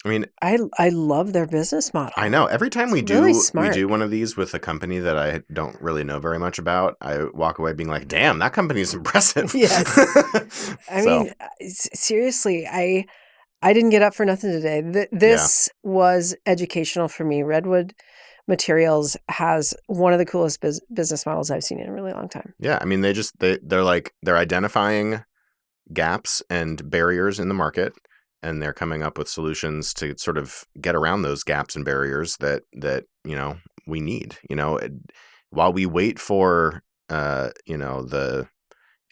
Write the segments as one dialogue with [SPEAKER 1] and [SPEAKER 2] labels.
[SPEAKER 1] I mean,
[SPEAKER 2] I love their business
[SPEAKER 1] I
[SPEAKER 2] model.
[SPEAKER 1] know every time
[SPEAKER 2] It's really
[SPEAKER 1] we
[SPEAKER 2] smart.
[SPEAKER 1] do one of these with a company that I don't really know very much about, I walk away being like, "Damn, that company is impressive."
[SPEAKER 2] Yes. I
[SPEAKER 1] So,
[SPEAKER 2] mean, seriously, I didn't get up for nothing today.
[SPEAKER 1] yeah.
[SPEAKER 2] This was educational for me. Redwood Materials has one of the coolest business models I've seen in a really long time.
[SPEAKER 1] Yeah, I mean they're identifying gaps and barriers in the market, and they're coming up with solutions to sort of get around those gaps and barriers that we need. While we wait for the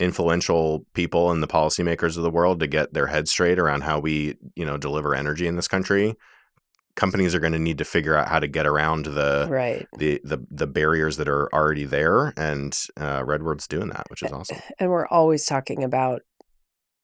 [SPEAKER 1] influential people and the policymakers of the world to get their heads straight around how we deliver energy in this country, companies are going to need to figure out how to get around
[SPEAKER 2] Right.
[SPEAKER 1] the barriers that are already there, and Redwood's doing that, which is awesome.
[SPEAKER 2] And we're always talking about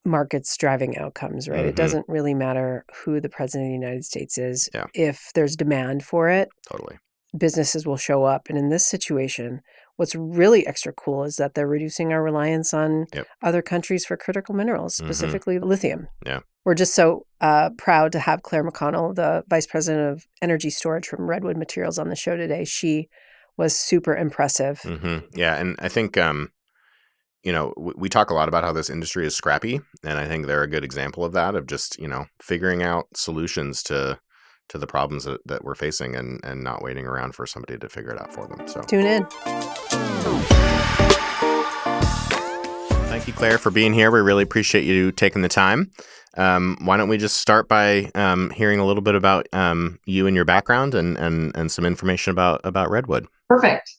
[SPEAKER 2] markets driving outcomes, right? It
[SPEAKER 1] Hmm.
[SPEAKER 2] doesn't really matter who the president of the United States is.
[SPEAKER 1] Yeah,
[SPEAKER 2] If there's demand for it,
[SPEAKER 1] totally.
[SPEAKER 2] businesses will show up. And in this situation, what's really extra cool is that they're reducing our reliance on
[SPEAKER 1] Yep.
[SPEAKER 2] other countries for critical minerals,
[SPEAKER 1] Hmm.
[SPEAKER 2] specifically lithium.
[SPEAKER 1] Yeah.
[SPEAKER 2] We're just so proud to have Claire McConnell, the vice president of energy storage from Redwood Materials, on the show today. She was super impressive.
[SPEAKER 1] Yeah, and I think we talk a lot about how this industry is scrappy, and I think they're a good example of that, of just figuring out solutions to the problems that we're facing, and not waiting around for somebody to figure it out for them. So
[SPEAKER 2] Tune in.
[SPEAKER 1] thank you, Claire, for being here. We really appreciate you taking the time. Why don't we just start by hearing a little bit about you and your background, and some information about Redwood.
[SPEAKER 3] Perfect.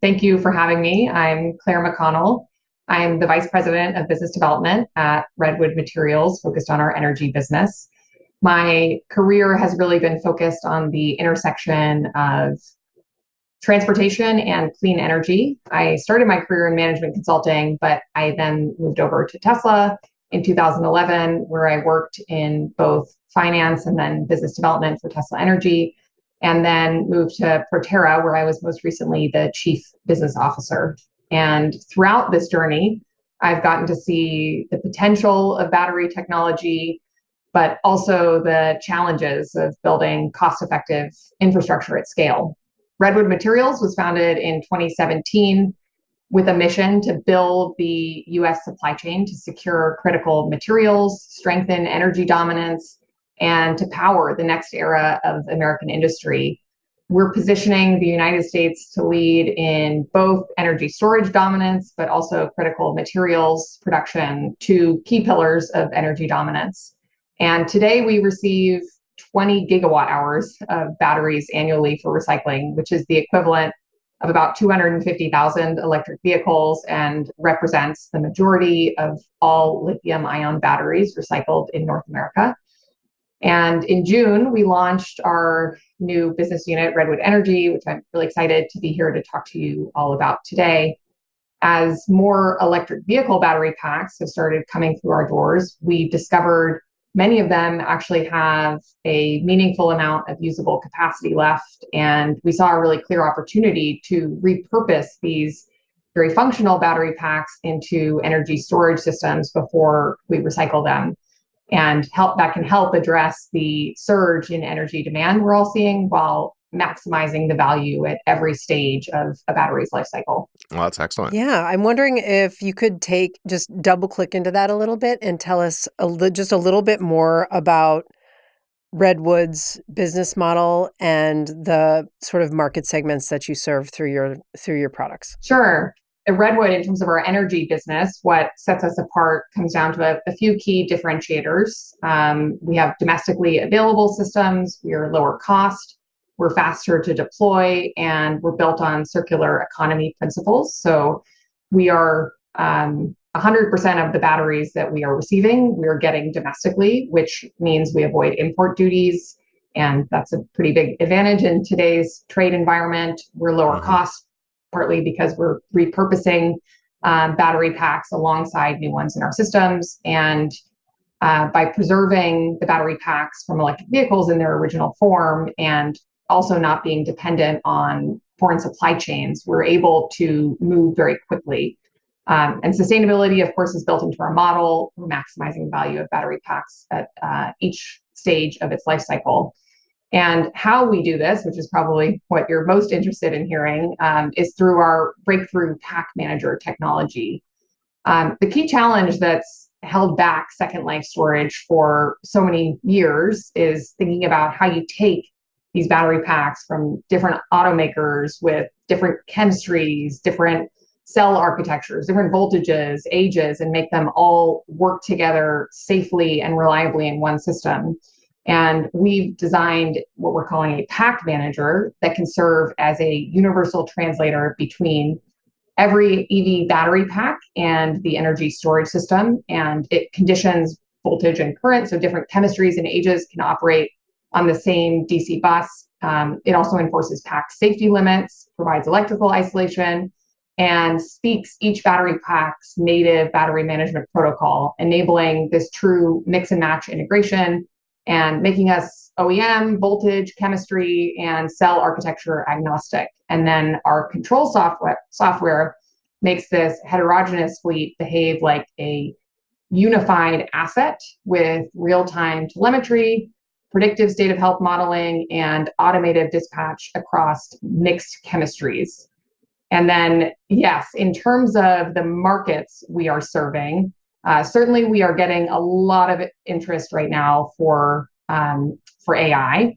[SPEAKER 3] Thank you for having me. I'm Claire McConnell. I'm the Vice President of Business Development at Redwood Materials, focused on our energy business. My career has really been focused on the intersection of transportation and clean energy. I started my career in management consulting, but I then moved over to Tesla in 2011, where I worked in both finance and then business development for Tesla Energy, and then moved to Proterra, where I was most recently the chief business officer. And throughout this journey, I've gotten to see the potential of battery technology, but also the challenges of building cost effective infrastructure at scale. Redwood Materials was founded in 2017 with a mission to build the US supply chain to secure critical materials, strengthen energy dominance, and to power the next era of American industry. We're positioning the United States to lead in both energy storage dominance, but also critical materials production, two key pillars of energy dominance. And today we receive 20 gigawatt hours of batteries annually for recycling, which is the equivalent of about 250,000 electric vehicles and represents the majority of all lithium ion batteries recycled in North America. And in June, we launched our new business unit, Redwood Energy, which I'm really excited to be here to talk to you all about today. As more electric vehicle battery packs have started coming through our doors, we discovered many of them actually have a meaningful amount of usable capacity left. And we saw a really clear opportunity to repurpose these very functional battery packs into energy storage systems before we recycle them, and that can help address the surge in energy demand we're all seeing while maximizing the value at every stage of a battery's life cycle.
[SPEAKER 1] Well, that's excellent.
[SPEAKER 2] Yeah, I'm wondering if you could just double click into that a little bit and tell us just a little bit more about Redwood's business model and the sort of market segments that you serve through your products.
[SPEAKER 3] Sure. At Redwood, in terms of our energy business, what sets us apart comes down to a few key differentiators. We have domestically available systems, we are lower cost, we're faster to deploy, and we're built on circular economy principles. So we are 100% of the batteries that we are receiving, we are getting domestically, which means we avoid import duties. And that's a pretty big advantage in today's trade environment. We're lower
[SPEAKER 1] Hmm.
[SPEAKER 3] cost, partly because we're repurposing battery packs alongside new ones in our systems. And by preserving the battery packs from electric vehicles in their original form and also not being dependent on foreign supply chains, we're able to move very quickly. And sustainability, of course, is built into our model. We're maximizing the value of battery packs at each stage of its life cycle. And how we do this, which is probably what you're most interested in hearing, is through our breakthrough pack manager technology. The key challenge that's held back second life storage for so many years is thinking about how you take these battery packs from different automakers with different chemistries, different cell architectures, different voltages, ages, and make them all work together safely and reliably in one system. And we've designed what we're calling a pack manager that can serve as a universal translator between every EV battery pack and the energy storage system. And it conditions voltage and current, so different chemistries and ages can operate on the same DC bus. It also enforces pack safety limits, provides electrical isolation, and speaks each battery pack's native battery management protocol, enabling this true mix and match integration and making us OEM, voltage, chemistry, and cell architecture agnostic. And then our control software makes this heterogeneous fleet behave like a unified asset with real-time telemetry, predictive state of health modeling, and automated dispatch across mixed chemistries. And then, yes, in terms of the markets we are serving, certainly we are getting a lot of interest right now for AI.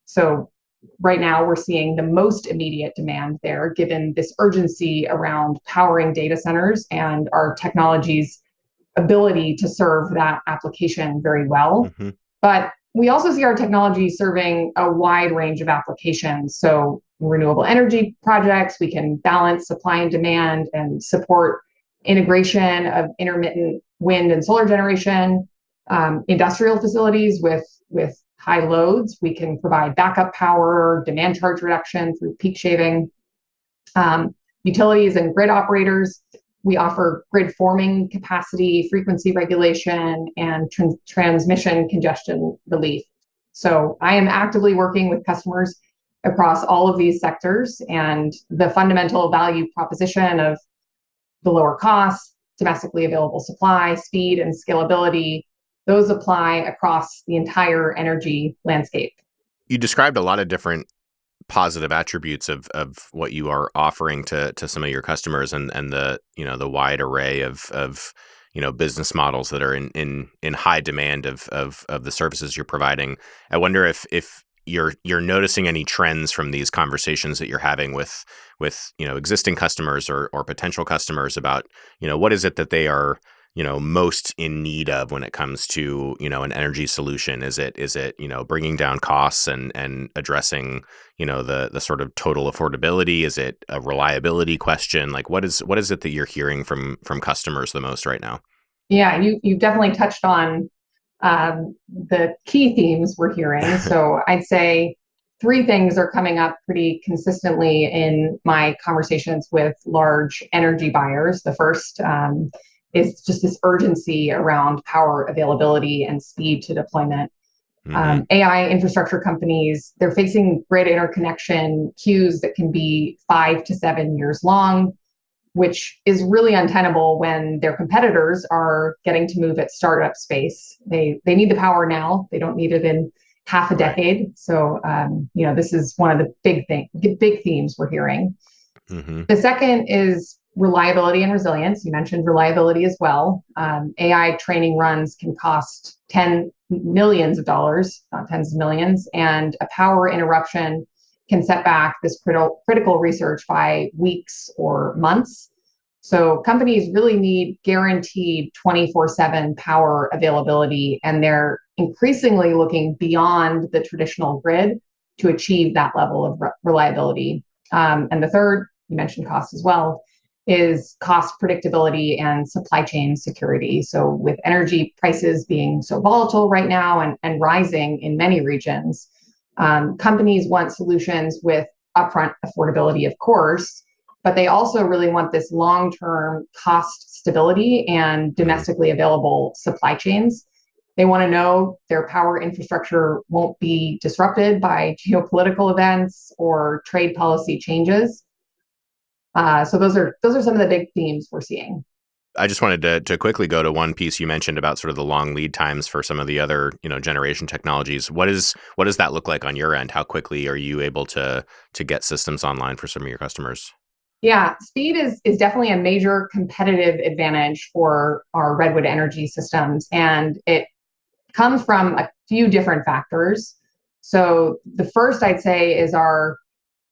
[SPEAKER 3] So right now we're seeing the most immediate demand there, given this urgency around powering data centers and our technology's ability to serve that application very well.
[SPEAKER 1] Mm-hmm.
[SPEAKER 3] But we also see our technology serving a wide range of applications. So renewable energy projects, we can balance supply and demand and support integration of intermittent wind and solar generation. Industrial facilities with high loads, we can provide backup power, demand charge reduction through peak shaving. Utilities and grid operators, we offer grid forming capacity, frequency regulation, and transmission congestion relief. So I am actively working with customers across all of these sectors, and the fundamental value proposition of the lower costs, domestically available supply, speed, and scalability, those apply across the entire energy landscape.
[SPEAKER 1] You described a lot of different positive attributes of what you are offering to some of your customers, and the the wide array of business models that are in high demand of the services you're providing. I wonder if you're noticing any trends from these conversations that you're having with existing customers or potential customers about what is it that they are most in need of when it comes to an energy solution. Is it bringing down costs and addressing the sort of total affordability? Is it a reliability question? Like what is it that you're hearing from customers the most right now?
[SPEAKER 3] Yeah, you've definitely touched on the key themes we're hearing. So I'd say three things are coming up pretty consistently in my conversations with large energy buyers. The first is just this urgency around power availability and speed to deployment.
[SPEAKER 1] Mm-hmm.
[SPEAKER 3] AI infrastructure companies, they're facing grid interconnection queues that can be 5 to 7 years long, which is really untenable when their competitors are getting to move at startup space. They need the power now. They don't need it in half a decade. Right. So, this is one of the big themes we're hearing.
[SPEAKER 1] Mm-hmm.
[SPEAKER 3] The second is reliability and resilience. You mentioned reliability as well. AI training runs can cost millions of dollars, not tens of millions, and a power interruption can set back this critical research by weeks or months. So companies really need guaranteed 24/7 power availability, and they're increasingly looking beyond the traditional grid to achieve that level of reliability. And the third, you mentioned cost as well, is cost predictability and supply chain security. So with energy prices being so volatile right now and rising in many regions, companies want solutions with upfront affordability, of course, but they also really want this long-term cost stability and domestically available supply chains. They want to know their power infrastructure won't be disrupted by geopolitical events or trade policy changes. So those are some of the big themes we're seeing.
[SPEAKER 1] I just wanted to quickly go to one piece you mentioned about sort of the long lead times for some of the other, generation technologies. What does that look like on your end? How quickly are you able to get systems online for some of your customers?
[SPEAKER 3] Yeah, speed is definitely a major competitive advantage for our Redwood energy systems, and it comes from a few different factors. So the first I'd say is our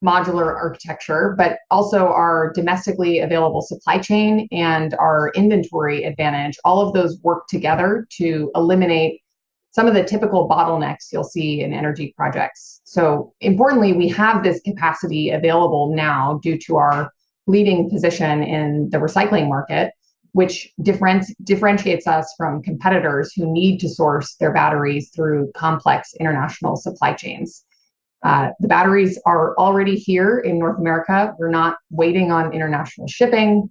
[SPEAKER 3] modular architecture, but also our domestically available supply chain and our inventory advantage. All of those work together to eliminate some of the typical bottlenecks you'll see in energy projects. So importantly, we have this capacity available now due to our leading position in the recycling market, which differentiates us from competitors who need to source their batteries through complex international supply chains. The batteries are already here in North America. We're not waiting on international shipping,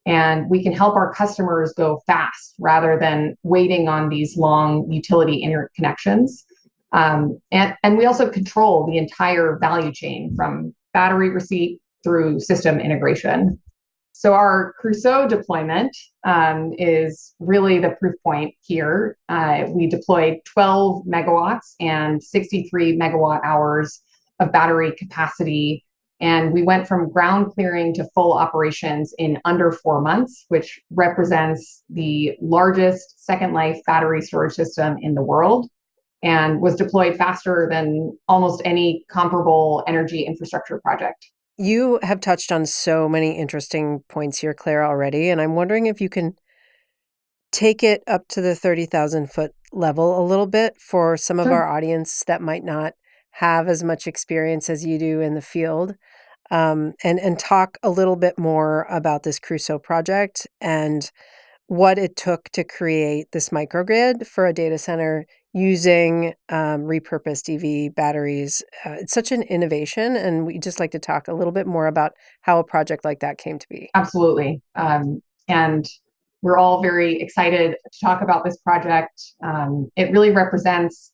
[SPEAKER 3] and we can help our customers go fast rather than waiting on these long utility interconnections. And we also control the entire value chain from battery receipt through system integration. So our Crusoe deployment is really the proof point here. We deployed 12 megawatts and 63 megawatt hours of battery capacity. And we went from ground clearing to full operations in under 4 months, which represents the largest second life battery storage system in the world and was deployed faster than almost any comparable energy infrastructure project.
[SPEAKER 2] You have touched on so many interesting points here, Claire, already, and I'm wondering if you can take it up to the 30,000-foot level a little bit for some of
[SPEAKER 3] Sure.
[SPEAKER 2] our audience that might not have as much experience as you do in the field, and talk a little bit more about this Crusoe project and what it took to create this microgrid for a data center using repurposed EV batteries. It's such an innovation, and we just like to talk a little bit more about how a project like that came to be.
[SPEAKER 3] Absolutely. And we're all very excited to talk about this project. It really represents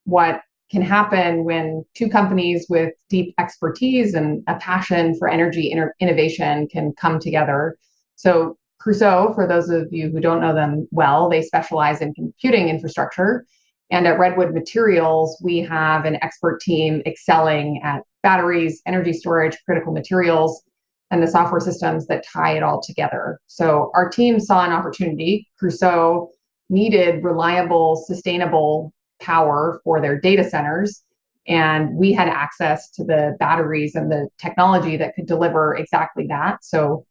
[SPEAKER 3] what can happen when two companies with deep expertise and a passion for energy innovation can come together. So Crusoe, for those of you who don't know them well, they specialize in computing infrastructure. And at Redwood Materials, we have an expert team excelling at batteries, energy storage, critical materials, and the software systems that tie it all together. So our team saw an opportunity. Crusoe needed reliable, sustainable power for their data centers, and we had access to the batteries and the technology that could deliver exactly that. So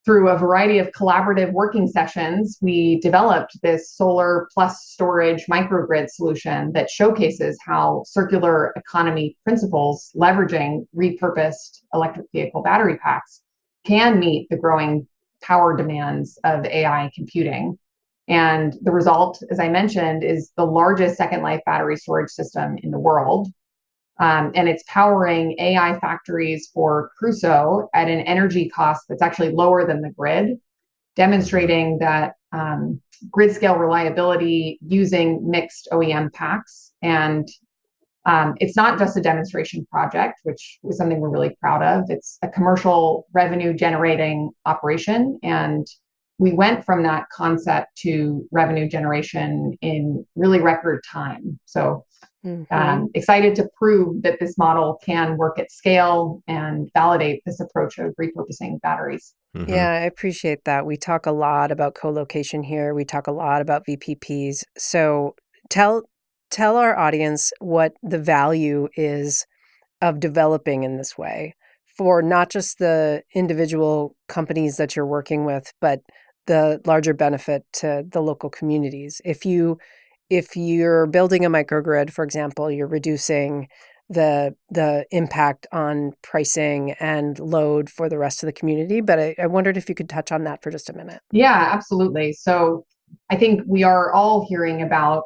[SPEAKER 3] through a variety of collaborative working sessions, we developed this solar plus storage microgrid solution that showcases how circular economy principles, leveraging repurposed electric vehicle battery packs, can meet the growing power demands of AI computing. And the result, as I mentioned, is the largest second life battery storage system in the world. And it's powering AI factories for Crusoe at an energy cost that's actually lower than the grid, demonstrating that grid scale reliability using mixed OEM packs. And it's not just a demonstration project, which was something we're really proud of. It's a commercial revenue generating operation. And we went from that concept to revenue generation in really record time. So excited to prove that this model can work at scale and validate this approach of repurposing batteries.
[SPEAKER 1] Mm-hmm.
[SPEAKER 2] Yeah, I appreciate that. We talk a lot about co-location here. We talk a lot about VPPs. So tell our audience what the value is of developing in this way for not just the individual companies that you're working with, but the larger benefit to the local communities. If you're building a microgrid, for example, you're reducing the impact on pricing and load for the rest of the community. But I wondered if you could touch on that for just a minute.
[SPEAKER 3] Yeah, absolutely. So I think we are all hearing about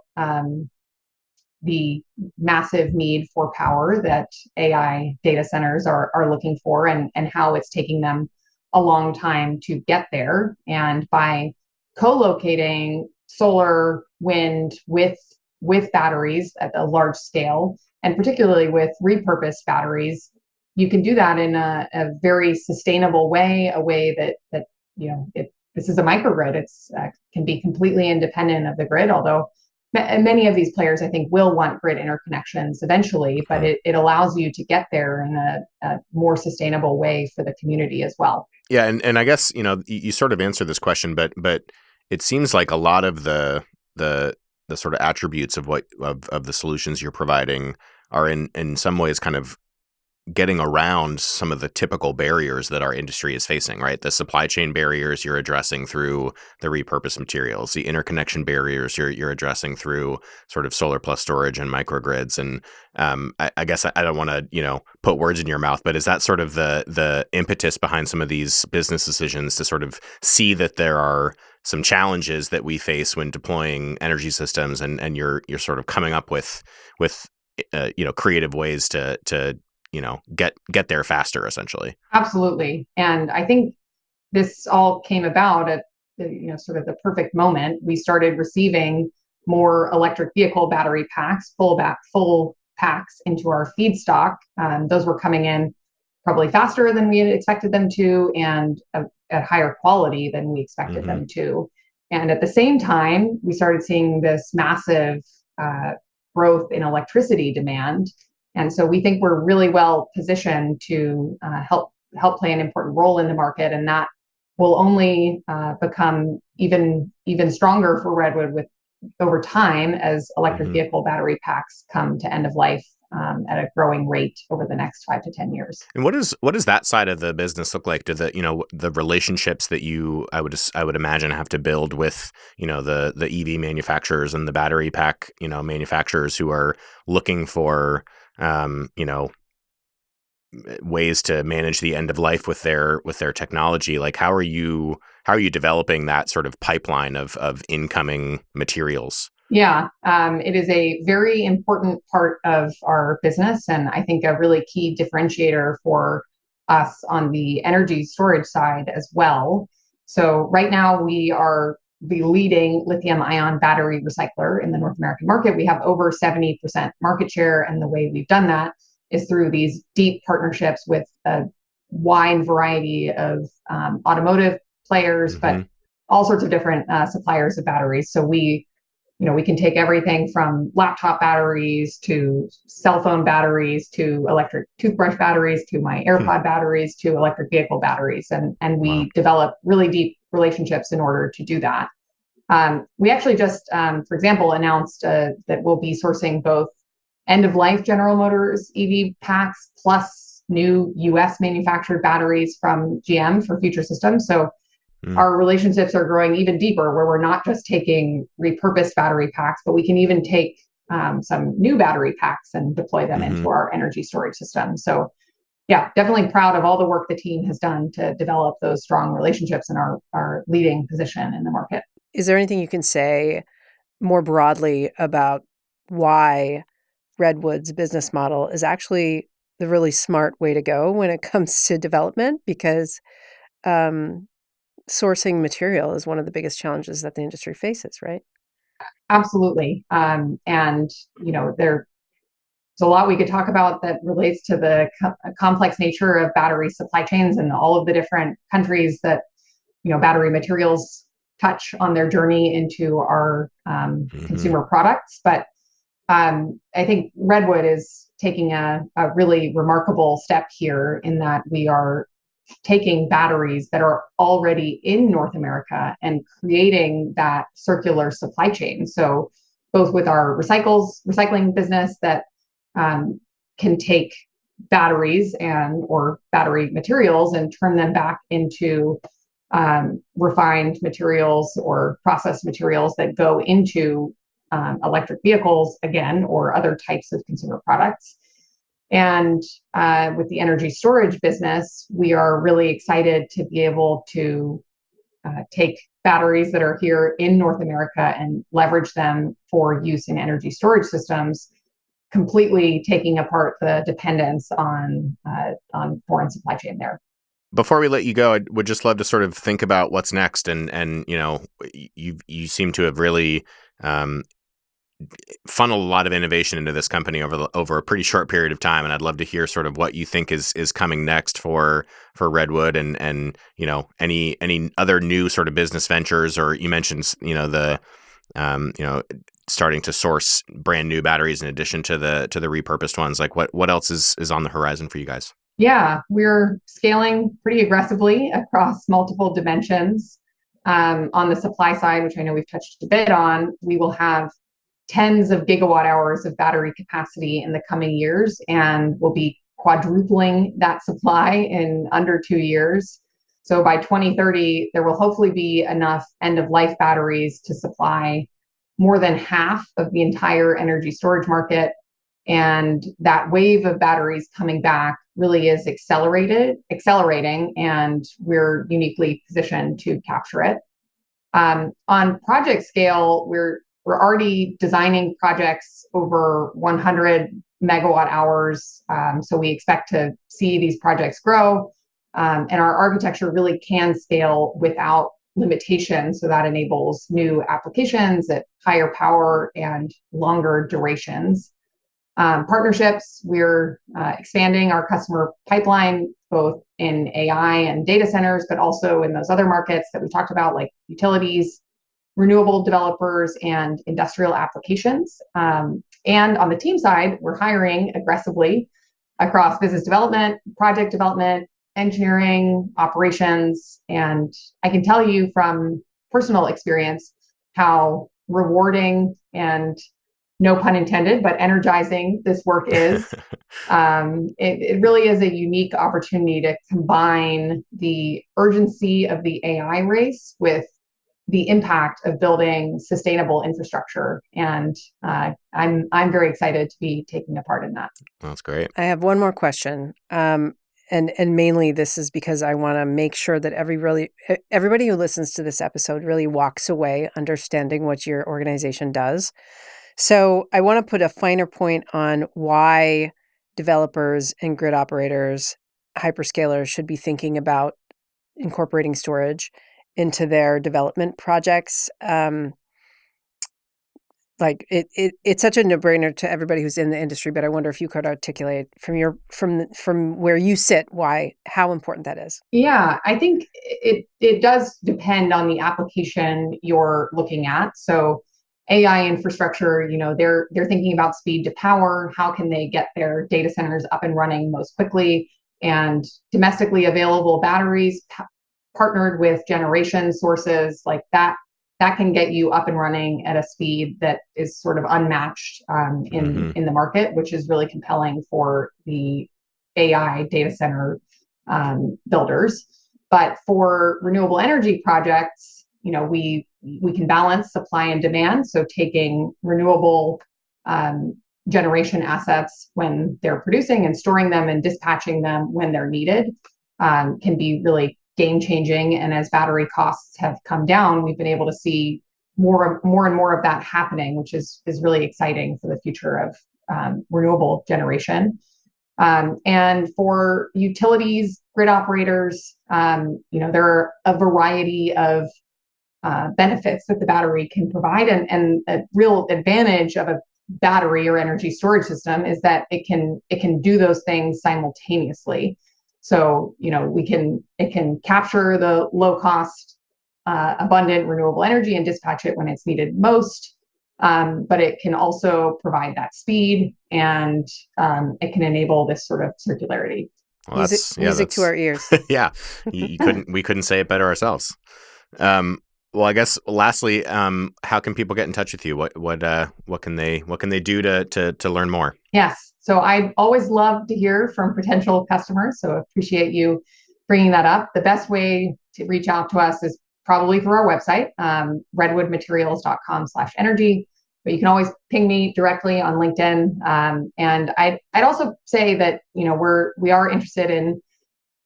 [SPEAKER 3] the massive need for power that AI data centers are looking for, and how it's taking them a long time to get there. And by co-locating solar, wind with batteries at a large scale, and particularly with repurposed batteries, you can do that in a very sustainable way, a way that this is a microgrid. It's can be completely independent of the grid, although many of these players, I think, will want grid interconnections eventually, but
[SPEAKER 1] Mhm.
[SPEAKER 3] it allows you to get there in a more sustainable way for the community as well.
[SPEAKER 1] Yeah, and I guess you sort of answered this question, but it seems like a lot of the the sort of attributes of of the solutions you're providing are in some ways kind of getting around some of the typical barriers that our industry is facing, right? The supply chain barriers you're addressing through the repurposed materials, the interconnection barriers you're addressing through sort of solar plus storage and microgrids. And I guess I don't want to put words in your mouth, but is that sort of the impetus behind some of these business decisions to sort of see that there are some challenges that we face when deploying energy systems, and you're sort of coming up with creative ways to get there faster, essentially.
[SPEAKER 3] Absolutely. And I think this all came about at sort of the perfect moment. We started receiving more electric vehicle battery packs, full packs into our feedstock. Those were coming in probably faster than we had expected them to, and at higher quality than we expected
[SPEAKER 1] Mm-hmm.
[SPEAKER 3] them to. And at the same time, we started seeing this massive growth in electricity demand. And so we think we're really well positioned to help play an important role in the market, and that will only become even stronger for Redwood with over time as electric
[SPEAKER 1] Mm-hmm.
[SPEAKER 3] vehicle battery packs come to end of life at a growing rate over the next 5 to 10 years.
[SPEAKER 1] And what does that side of the business look like? Do the relationships that I would imagine have to build with the EV manufacturers and the battery pack manufacturers who are looking for ways to manage the end of life with their technology? Like, how are you developing that sort of pipeline of incoming materials?
[SPEAKER 3] Yeah, it is a very important part of our business, and I think a really key differentiator for us on the energy storage side as well. So right now we are the leading lithium ion battery recycler in the North American market. We have over 70% market share, and the way we've done that is through these deep partnerships with a wide variety of automotive players, but
[SPEAKER 1] Mm-hmm.
[SPEAKER 3] all sorts of different suppliers of batteries. So we can take everything from laptop batteries to cell phone batteries to electric toothbrush batteries to my
[SPEAKER 1] Hmm.
[SPEAKER 3] AirPod batteries to electric vehicle batteries. And
[SPEAKER 1] Wow.
[SPEAKER 3] we develop really deep relationships in order to do that. We actually just, for example, announced that we'll be sourcing both end of life General Motors EV packs plus new US manufactured batteries from GM for future systems. So
[SPEAKER 1] Mm.
[SPEAKER 3] our relationships are growing even deeper, where we're not just taking repurposed battery packs, but we can even take some new battery packs and deploy them
[SPEAKER 1] Mm-hmm.
[SPEAKER 3] into our energy storage system. So yeah, definitely proud of all the work the team has done to develop those strong relationships and our leading position in the market.
[SPEAKER 2] Is there anything you can say more broadly about why Redwood's business model is actually the really smart way to go when it comes to development? Because um, sourcing material is one of the biggest challenges that the industry faces, right?
[SPEAKER 3] Absolutely. And, there's a lot we could talk about that relates to the complex nature of battery supply chains and all of the different countries that, battery materials touch on their journey into our
[SPEAKER 1] Mm-hmm.
[SPEAKER 3] consumer products. But I think Redwood is taking a really remarkable step here in that we are taking batteries that are already in North America and creating that circular supply chain. So both with our recycling business that can take batteries and or battery materials and turn them back into refined materials or processed materials that go into electric vehicles again or other types of consumer products. And with the energy storage business, we are really excited to be able to take batteries that are here in North America and leverage them for use in energy storage systems, completely taking apart the dependence on foreign supply chain there.
[SPEAKER 1] Before we let you go, I would just love to sort of think about what's next, and you seem to have really um, funnel a lot of innovation into this company over a pretty short period of time, and I'd love to hear sort of what you think is coming next for Redwood, and any other new sort of business ventures, or you mentioned the um, you know starting to source brand new batteries in addition to the repurposed ones. Like what else is on the horizon for you guys?
[SPEAKER 3] Yeah, we're scaling pretty aggressively across multiple dimensions. On the supply side, which I know we've touched a bit on, we will have tens of gigawatt hours of battery capacity in the coming years, and we'll be quadrupling that supply in under 2 years. So by 2030, there will hopefully be enough end of life batteries to supply more than half of the entire energy storage market. And that wave of batteries coming back really is accelerating, and we're uniquely positioned to capture it. On project scale, we're already designing projects over 100 megawatt hours. So we expect to see these projects grow. And our architecture really can scale without limitation. So that enables new applications at higher power and longer durations. Partnerships, we're expanding our customer pipeline, both in AI and data centers, but also in those other markets that we talked about, like utilities, renewable developers, and industrial applications. And on the team side, we're hiring aggressively across business development, project development, engineering, operations. And I can tell you from personal experience how rewarding and, no pun intended, but energizing this work is. It really is a unique opportunity to combine the urgency of the AI race with the impact of building sustainable infrastructure. And I'm very excited to be taking a part in that.
[SPEAKER 1] That's great.
[SPEAKER 2] I have one more question. And mainly this is because I want to make sure that everybody who listens to this episode really walks away understanding what your organization does. So I want to put a finer point on why developers and grid operators, hyperscalers should be thinking about incorporating storage into their development projects. It's such a no-brainer to everybody who's in the industry, but I wonder if you could articulate from where you sit how important that is.
[SPEAKER 3] Yeah, I think it does depend on the application you're looking at. So AI infrastructure, they're thinking about speed to power. How can they get their data centers up and running most quickly? And domestically available batteries partnered with generation sources like that can get you up and running at a speed that is sort of unmatched in the market, which is really compelling for the AI data center builders. But for renewable energy projects, we can balance supply and demand. So taking renewable generation assets when they're producing and storing them and dispatching them when they're needed can be really game changing. And as battery costs have come down, we've been able to see more and more of that happening, which is really exciting for the future of renewable generation. And for utilities, grid operators, there are a variety of benefits that the battery can provide. And a real advantage of a battery or energy storage system is that it can do those things simultaneously. So, it can capture the low cost, abundant renewable energy and dispatch it when it's needed most. But it can also provide that speed, and it can enable this sort of circularity.
[SPEAKER 1] Well,
[SPEAKER 2] music to our ears.
[SPEAKER 1] Yeah, we couldn't say it better ourselves. Well, I guess lastly, how can people get in touch with you? What can they do to learn more?
[SPEAKER 3] Yes. So I always love to hear from potential customers. So I appreciate you bringing that up. The best way to reach out to us is probably through our website, redwoodmaterials.com/energy. But you can always ping me directly on LinkedIn. And I'd also say that, we are interested in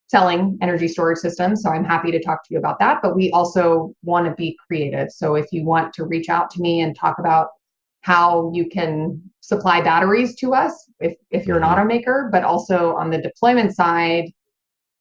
[SPEAKER 3] selling energy storage systems. So I'm happy to talk to you about that. But we also want to be creative. So if you want to reach out to me and talk about how you can supply batteries to us, if you're an automaker, but also on the deployment side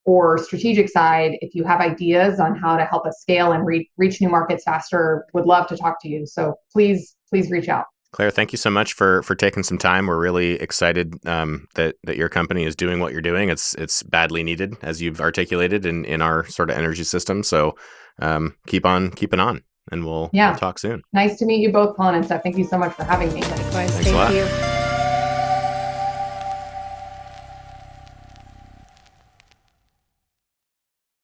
[SPEAKER 3] or strategic side, if you have ideas on how to help us scale and reach new markets faster, would love to talk to you. So please reach out.
[SPEAKER 1] Claire, thank you so much for taking some time. We're really excited that your company is doing what you're doing. It's badly needed, as you've articulated in our sort of energy system. So keep on keeping on, and we'll
[SPEAKER 3] Yeah.
[SPEAKER 1] talk soon.
[SPEAKER 3] Nice to meet you both, Colin and Steph. Thank you so much for having me.
[SPEAKER 2] Likewise.
[SPEAKER 1] Thanks a
[SPEAKER 2] Thank
[SPEAKER 1] lot.
[SPEAKER 2] you.